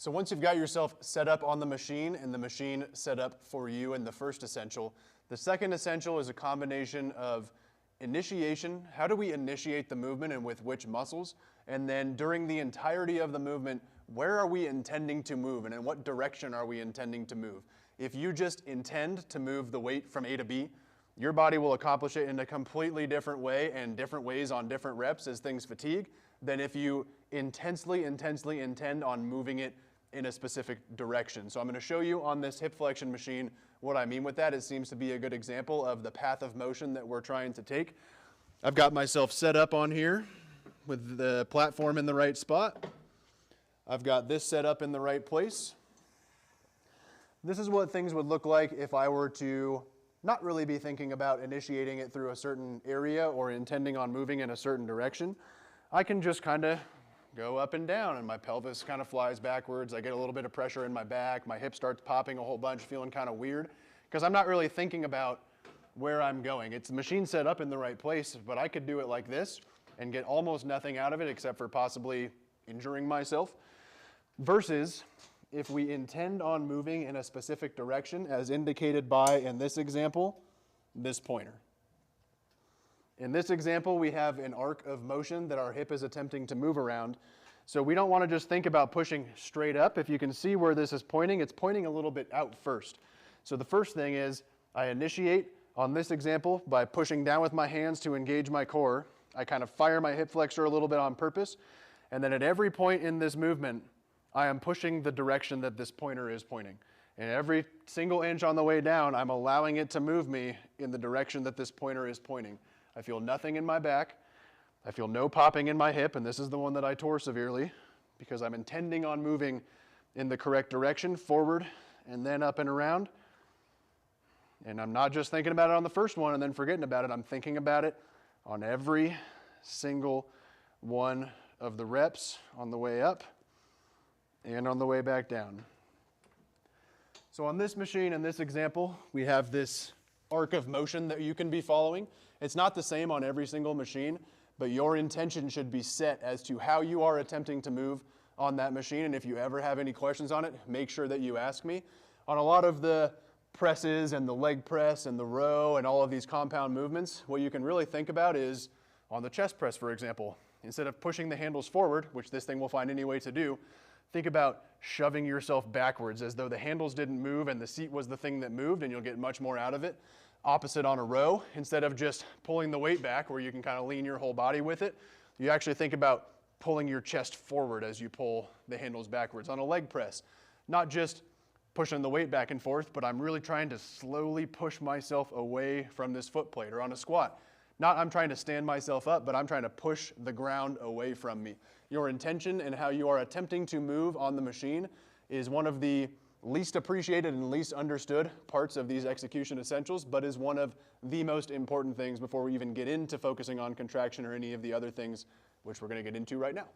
So once you've got yourself set up on the machine and the machine set up for you in the first essential, the second essential is a combination of initiation. How do we initiate the movement and with which muscles? And then during the entirety of the movement, where are we intending to move and in what direction are we intending to move? If you just intend to move the weight from A to B, your body will accomplish it in a completely different way and different ways on different reps as things fatigue than if you intensely intend on moving it in a specific direction. So I'm going to show you on this hip flexion machine what I mean with that. It seems to be a good example of the path of motion that we're trying to take. I've got myself set up on here with the platform in the right spot. I've got this set up in the right place. This is what things would look like if I were to not really be thinking about initiating it through a certain area or intending on moving in a certain direction. I can just kind of go up and down and my pelvis kind of flies backwards. I get a little bit of pressure in my back. My hip starts popping a whole bunch, feeling kind of weird because I'm not really thinking about where I'm going. It's the machine set up in the right place, but I could do it like this and get almost nothing out of it except for possibly injuring myself. Versus if we intend on moving in a specific direction, as indicated by, in this example, this pointer. In this example, we have an arc of motion that our hip is attempting to move around. So we don't want to just think about pushing straight up. If you can see where this is pointing, it's pointing a little bit out first. So the first thing is I initiate on this example by pushing down with my hands to engage my core. I kind of fire my hip flexor a little bit on purpose. And then at every point in this movement, I am pushing the direction that this pointer is pointing. And every single inch on the way down, I'm allowing it to move me in the direction that this pointer is pointing. I feel nothing in my back. I feel no popping in my hip, and this is the one that I tore severely because I'm intending on moving in the correct direction, forward and then up and around. And I'm not just thinking about it on the first one and then forgetting about it. I'm thinking about it on every single one of the reps on the way up and on the way back down. So on this machine, in this example, we have this arc of motion that you can be following. It's not the same on every single machine, but your intention should be set as to how you are attempting to move on that machine. And if you ever have any questions on it, make sure that you ask me. On a lot of the presses and the leg press and the row and all of these compound movements, what you can really think about is on the chest press, for example, instead of pushing the handles forward, which this thing will find any way to do, think about shoving yourself backwards as though the handles didn't move and the seat was the thing that moved, and you'll get much more out of it. Opposite on a row, instead of just pulling the weight back where you can kind of lean your whole body with it, you actually think about pulling your chest forward as you pull the handles backwards. On a leg press, not just pushing the weight back and forth, but I'm really trying to slowly push myself away from this foot plate. Or on a squat, not I'm trying to stand myself up, but I'm trying to push the ground away from me. Your intention and how you are attempting to move on the machine is one of the least appreciated and least understood parts of these execution essentials, but is one of the most important things before we even get into focusing on contraction or any of the other things which we're going to get into right now.